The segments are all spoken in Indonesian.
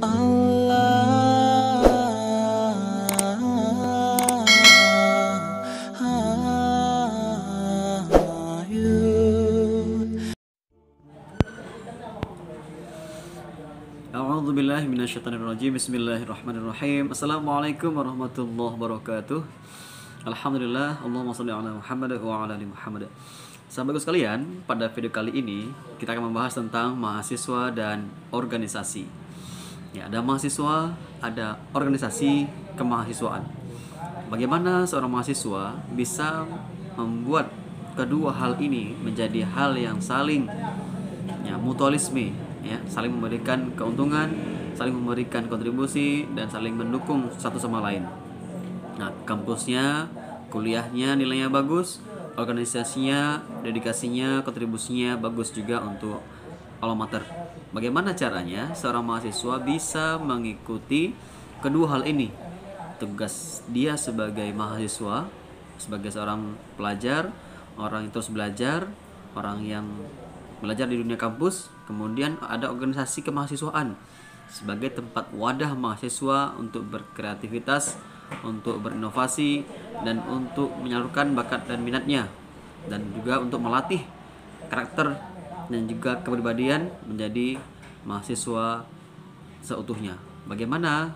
A'udzubillahi minasyaitonirrajim. Bismillahirrahmanirrahim. Assalamualaikum warahmatullahi wabarakatuh. Alhamdulillah, Allahumma shalli ala Muhammad wa ala ali Muhammad. Sahabatku sekalian, pada video kali ini kita akan membahas tentang mahasiswa dan organisasi. Ya, ada mahasiswa, ada organisasi kemahasiswaan. Bagaimana seorang mahasiswa bisa membuat kedua hal ini menjadi hal yang saling mutualisme, saling memberikan keuntungan, saling memberikan kontribusi, dan saling mendukung satu sama lain. Nah, kampusnya, kuliahnya nilainya bagus, organisasinya, dedikasinya, kontribusinya bagus juga untuk alma mater. Bagaimana caranya seorang mahasiswa bisa mengikuti kedua hal ini? Tugas dia sebagai mahasiswa, sebagai seorang pelajar, orang yang terus belajar, orang yang belajar di dunia kampus. Kemudian ada organisasi kemahasiswaan sebagai tempat wadah mahasiswa untuk berkreativitas, untuk berinovasi, dan untuk menyalurkan bakat dan minatnya, dan juga untuk melatih karakter dan juga kepribadian menjadi mahasiswa seutuhnya. Bagaimana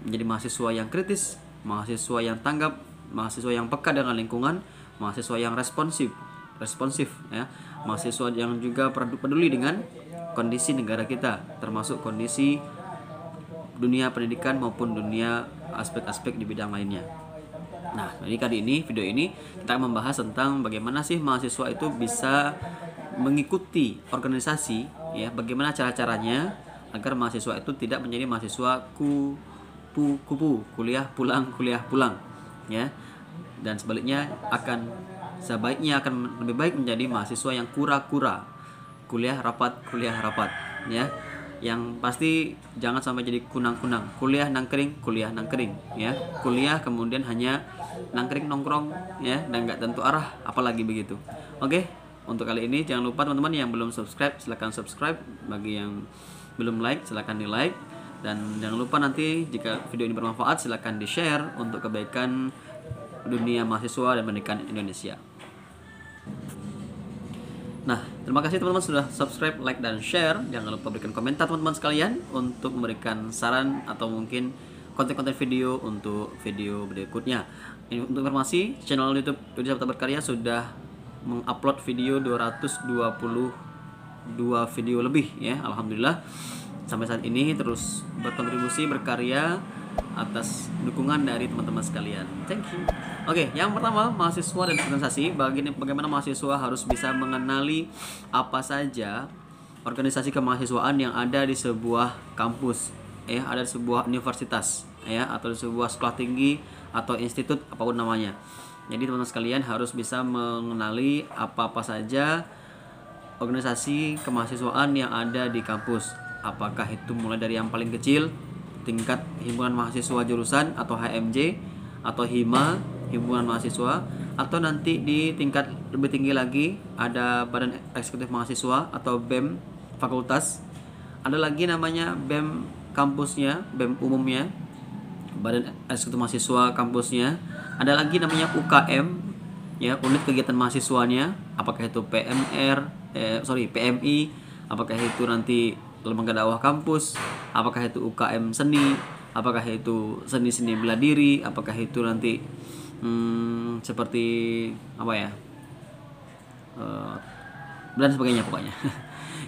menjadi mahasiswa yang kritis, mahasiswa yang tanggap, mahasiswa yang peka dengan lingkungan, mahasiswa yang responsif mahasiswa yang juga peduli dengan kondisi negara kita, termasuk kondisi dunia pendidikan maupun dunia aspek-aspek di bidang lainnya. Nah, jadi kali ini, video ini kita akan membahas tentang bagaimana sih mahasiswa itu bisa mengikuti organisasi, bagaimana cara-caranya agar mahasiswa itu tidak menjadi mahasiswa kupu-kupu, kuliah pulang, dan sebaliknya sebaiknya akan lebih baik menjadi mahasiswa yang kura-kura, kuliah rapat, yang pasti jangan sampai jadi kunang-kunang, kuliah nangkring, kuliah kemudian hanya nangkring nongkrong, dan nggak tentu arah, apalagi begitu. Oke, untuk kali ini jangan lupa teman-teman yang belum subscribe silahkan subscribe, bagi yang belum like silahkan di like, dan jangan lupa nanti jika video ini bermanfaat silahkan di share untuk kebaikan dunia mahasiswa dan pendidikan Indonesia. Nah, terima kasih teman-teman sudah subscribe, like, dan share. Jangan lupa berikan komentar teman-teman sekalian untuk memberikan saran atau mungkin konten-konten video untuk video berikutnya. Ini untuk informasi, channel YouTube Yudi Saputra Berkarya sudah mengupload video 222 video lebih, Alhamdulillah. Sampai saat ini terus berkontribusi, berkarya atas dukungan dari teman-teman sekalian. Thank you. Oke, yang pertama, mahasiswa dan organisasi. Bagaimana mahasiswa harus bisa mengenali apa saja organisasi kemahasiswaan yang ada di sebuah kampus, ada di sebuah universitas, atau di sebuah sekolah tinggi atau institut, apapun namanya. Jadi teman-teman sekalian harus bisa mengenali apa-apa saja organisasi kemahasiswaan yang ada di kampus. Apakah itu mulai dari yang paling kecil, tingkat himpunan mahasiswa jurusan atau HMJ, atau HIMA, himpunan mahasiswa, atau nanti di tingkat lebih tinggi lagi ada badan eksekutif mahasiswa atau BEM fakultas. Ada lagi namanya BEM kampusnya, BEM umumnya, badan eksekutif mahasiswa kampusnya. Ada lagi namanya UKM, unit kegiatan mahasiswanya, apakah itu PMI, apakah itu nanti lembaga dakwah kampus, apakah itu UKM seni, apakah itu seni bela diri, apakah itu nanti seperti dan sebagainya pokoknya.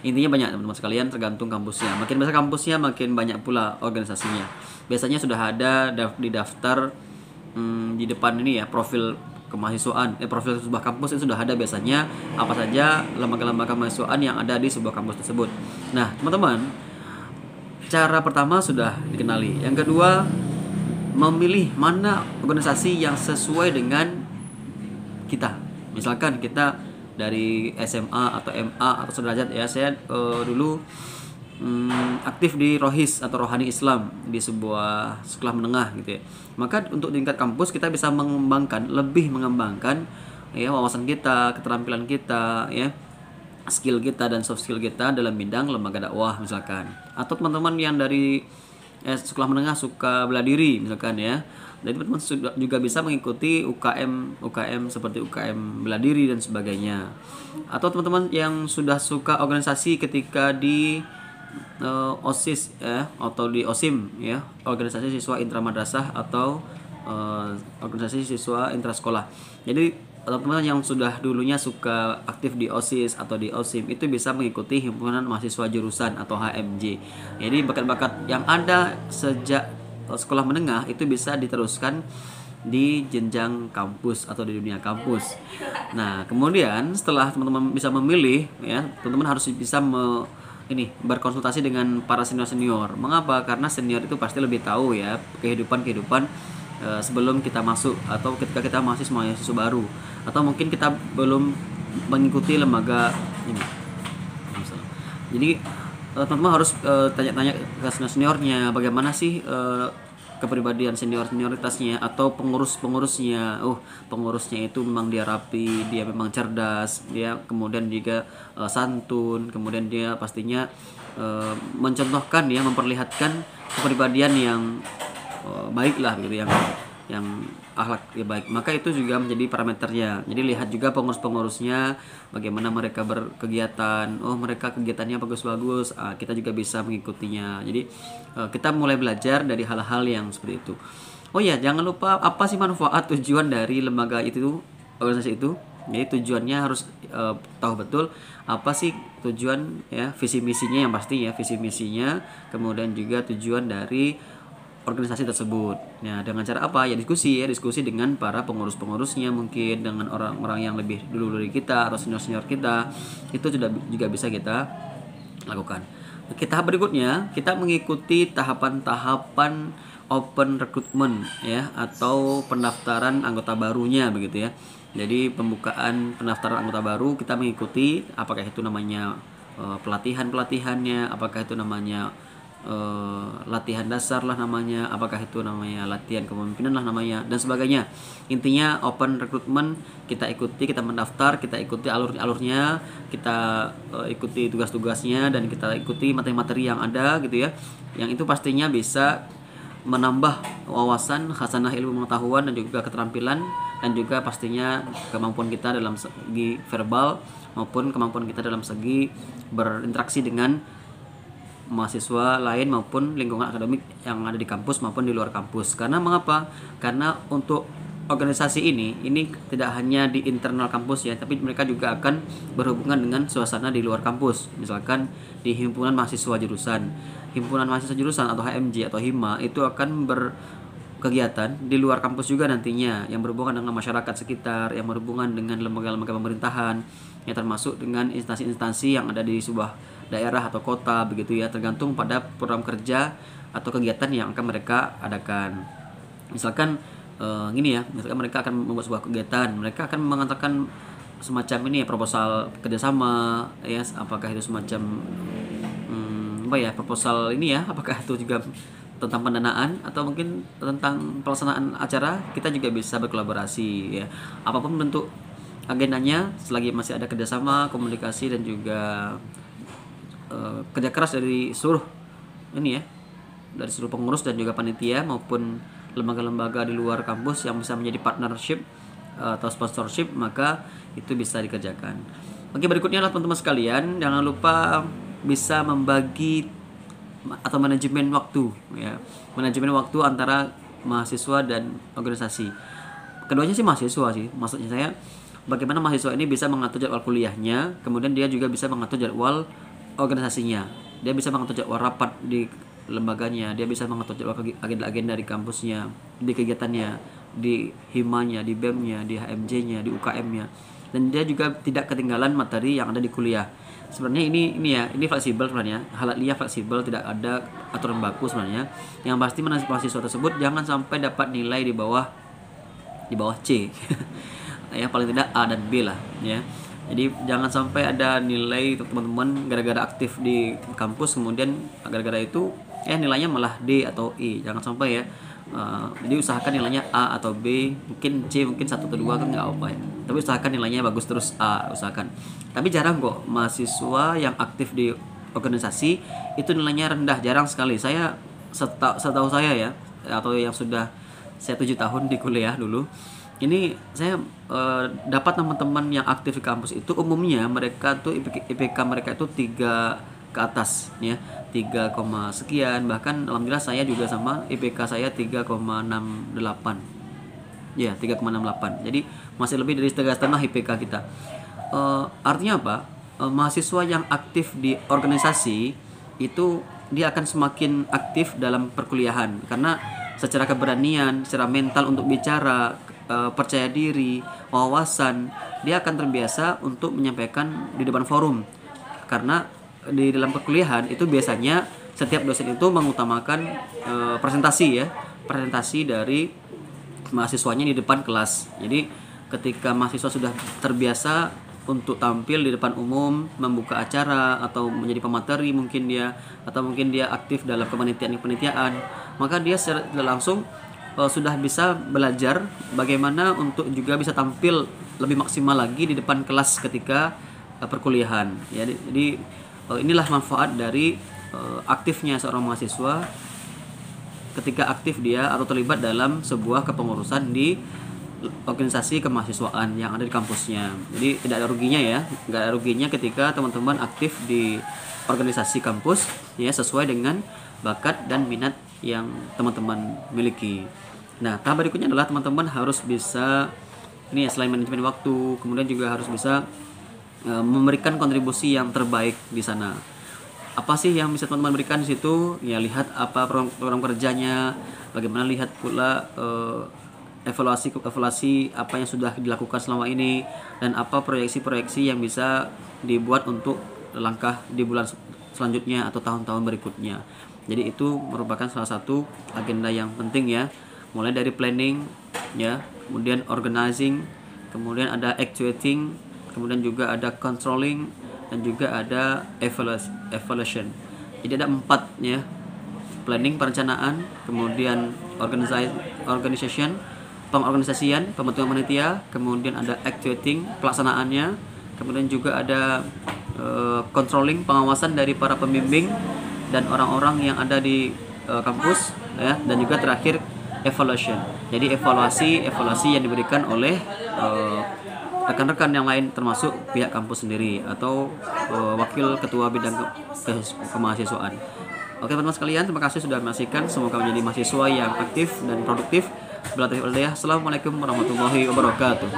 Intinya banyak teman-teman sekalian, tergantung kampusnya. Makin besar kampusnya makin banyak pula organisasinya. Biasanya sudah ada di daftar di depan ini, profil kemahasiswaan, profil sebuah kampus itu sudah ada biasanya apa saja lembaga-lembaga kemahasiswaan yang ada di sebuah kampus tersebut. Nah, teman-teman, cara pertama sudah dikenali. Yang kedua, memilih mana organisasi yang sesuai dengan kita. Misalkan kita dari SMA atau MA atau sederajat, saya dulu aktif di Rohis atau Rohani Islam di sebuah sekolah menengah gitu, maka untuk tingkat kampus kita bisa lebih mengembangkan wawasan kita, keterampilan kita, skill kita dan soft skill kita dalam bidang lembaga dakwah misalkan. Atau teman-teman yang dari sekolah menengah suka bela diri misalkan ya. Jadi teman-teman juga bisa mengikuti UKM seperti UKM bela diri dan sebagainya. Atau teman-teman yang sudah suka organisasi ketika di OSIS ya, atau di OSIM ya, organisasi siswa intramadrasah atau organisasi siswa intrasekolah. Jadi teman-teman yang sudah dulunya suka aktif di OSIS atau di OSIM itu bisa mengikuti himpunan mahasiswa jurusan atau HMJ. Jadi bakat-bakat yang ada sejak sekolah menengah itu bisa diteruskan di jenjang kampus atau di dunia kampus. Nah, kemudian setelah teman-teman bisa memilih ya, teman-teman harus bisa berkonsultasi dengan para senior-senior. Mengapa? Karena senior itu pasti lebih tahu ya kehidupan sebelum kita masuk atau ketika kita mahasiswa baru, atau mungkin kita belum mengikuti lembaga ini. Jadi teman-teman harus tanya-tanya ke seniornya bagaimana sih kepribadian senioritasnya atau pengurusnya. Pengurusnya itu memang dia rapi, dia memang cerdas, dia kemudian juga santun, kemudian dia pastinya mencontohkan ya, memperlihatkan kepribadian yang baik lah gitu, yang akhlak ya baik. Maka itu juga menjadi parameternya. Jadi lihat juga pengurus-pengurusnya bagaimana mereka berkegiatan. Mereka kegiatannya bagus-bagus, kita juga bisa mengikutinya. Jadi kita mulai belajar dari hal-hal yang seperti itu. Jangan lupa apa sih manfaat tujuan dari lembaga itu, organisasi itu. Jadi tujuannya harus tahu betul apa sih tujuan ya, visi misinya yang pasti ya, visi misinya, kemudian juga tujuan dari organisasi tersebut. Nah, dengan cara apa? Ya diskusi dengan para pengurus-pengurusnya, mungkin dengan orang-orang yang lebih dulu dari kita atau senior-senior kita. Itu juga bisa kita lakukan. Tahap berikutnya, kita mengikuti tahapan-tahapan open recruitment ya, atau pendaftaran anggota barunya begitu ya. Jadi pembukaan pendaftaran anggota baru kita mengikuti, apakah itu namanya pelatihannya, apakah itu namanya latihan dasar lah namanya, apakah itu namanya latihan kepemimpinan lah namanya, dan sebagainya. Intinya open recruitment kita ikuti, kita mendaftar, kita ikuti alurnya, kita ikuti tugas-tugasnya, dan kita ikuti materi-materi yang ada gitu ya, yang itu pastinya bisa menambah wawasan, khasanah ilmu pengetahuan, dan juga keterampilan, dan juga pastinya kemampuan kita dalam segi verbal maupun kemampuan kita dalam segi berinteraksi dengan mahasiswa lain maupun lingkungan akademik yang ada di kampus maupun di luar kampus. Karena mengapa? Karena untuk organisasi ini tidak hanya di internal kampus ya, tapi mereka juga akan berhubungan dengan suasana di luar kampus. Misalkan di himpunan mahasiswa jurusan atau HMJ atau HIMA itu akan berkegiatan di luar kampus juga nantinya, yang berhubungan dengan masyarakat sekitar, yang berhubungan dengan lembaga-lembaga pemerintahan, yang termasuk dengan instansi-instansi yang ada di sebuah daerah atau kota begitu ya, tergantung pada program kerja atau kegiatan yang akan mereka adakan. Misalkan misalkan mereka akan membuat sebuah kegiatan, mereka akan mengantarkan semacam proposal kerjasama ya, apakah itu semacam proposal apakah itu juga tentang pendanaan atau mungkin tentang pelaksanaan acara, kita juga bisa berkolaborasi ya. Apapun bentuk agendanya, selagi masih ada kerjasama, komunikasi, dan juga kerja keras dari seluruh dari seluruh pengurus dan juga panitia maupun lembaga-lembaga di luar kampus yang bisa menjadi partnership atau sponsorship, maka itu bisa dikerjakan. Oke, berikutnya adalah teman-teman sekalian, jangan lupa bisa membagi atau manajemen waktu ya, manajemen waktu antara mahasiswa dan organisasi. Keduanya sih mahasiswa sih, maksudnya saya bagaimana mahasiswa ini bisa mengatur jadwal kuliahnya, kemudian dia juga bisa mengatur jadwal organisasinya, dia bisa mengatur jadwal rapat di lembaganya, dia bisa mengatur jadwal agenda-agenda di kampusnya, di kegiatannya, di himanya, di BEM-nya, di HMJ-nya, di UKM-nya, dan dia juga tidak ketinggalan materi yang ada di kuliah. Sebenarnya ini fleksibel sebenarnya, halal fleksibel, tidak ada aturan baku sebenarnya. Yang pasti mahasiswa tersebut jangan sampai dapat nilai di bawah C ya, paling tidak A dan B lah ya. Jadi jangan sampai ada nilai teman-teman gara-gara aktif di kampus kemudian gara-gara itu nilainya malah D atau E. Jangan sampai ya. Jadi usahakan nilainya A atau B, mungkin C, mungkin 1 atau 2 kan nggak apa ya. Tapi usahakan nilainya bagus terus A, usahakan. Tapi jarang kok mahasiswa yang aktif di organisasi itu nilainya rendah, jarang sekali. Saya setahu saya ya, atau yang sudah saya 7 tahun di kuliah dulu, ini saya dapat teman-teman yang aktif di kampus itu umumnya mereka tuh IPK mereka itu 3 ke atas ya, 3, sekian, bahkan alhamdulillah saya juga sama, IPK saya 3,68 ya, 3,68. Jadi masih lebih dari setengah IPK kita. Artinya apa? Mahasiswa yang aktif di organisasi itu dia akan semakin aktif dalam perkuliahan, karena secara keberanian, secara mental untuk bicara, percaya diri, wawasan, dia akan terbiasa untuk menyampaikan di depan forum. Karena di dalam perkuliahan itu biasanya setiap dosen itu mengutamakan presentasi ya, presentasi dari mahasiswanya di depan kelas. Jadi ketika mahasiswa sudah terbiasa untuk tampil di depan umum, membuka acara atau menjadi pemateri mungkin dia, atau mungkin dia aktif dalam kepanitiaan, maka dia secara langsung sudah bisa belajar bagaimana untuk juga bisa tampil lebih maksimal lagi di depan kelas ketika perkuliahan ya. Jadi inilah manfaat dari aktifnya seorang mahasiswa ketika aktif dia atau terlibat dalam sebuah kepengurusan di organisasi kemahasiswaan yang ada di kampusnya. Jadi tidak ada ruginya ya, nggak ada ruginya ketika teman-teman aktif di organisasi kampus ya, sesuai dengan bakat dan minat yang teman-teman miliki. Nah, tahap berikutnya adalah teman-teman harus bisa ini ya, selain manajemen waktu, kemudian juga harus bisa memberikan kontribusi yang terbaik di sana. Apa sih yang bisa teman-teman berikan di situ? Ya, lihat apa program kerjanya, bagaimana lihat pula evaluasi apa yang sudah dilakukan selama ini, dan apa proyeksi-proyeksi yang bisa dibuat untuk langkah di bulan selanjutnya atau tahun-tahun berikutnya. Jadi itu merupakan salah satu agenda yang penting ya. Mulai dari planning ya, kemudian organizing, kemudian ada actuating, kemudian juga ada controlling, dan juga ada evaluation. Jadi ada 4 ya. Planning, perencanaan, kemudian organization, pengorganisasian, pembentukan panitia, kemudian ada actuating, pelaksanaannya, kemudian juga ada controlling, pengawasan dari para pembimbing dan orang-orang yang ada di kampus ya, dan juga terakhir evaluation. Jadi evaluasi yang diberikan oleh rekan-rekan yang lain, termasuk pihak kampus sendiri atau wakil ketua bidang kemahasiswaan. Oke teman-teman sekalian, terima kasih sudah menyaksikan. Semoga menjadi mahasiswa yang aktif dan produktif. Assalamualaikum warahmatullahi wabarakatuh.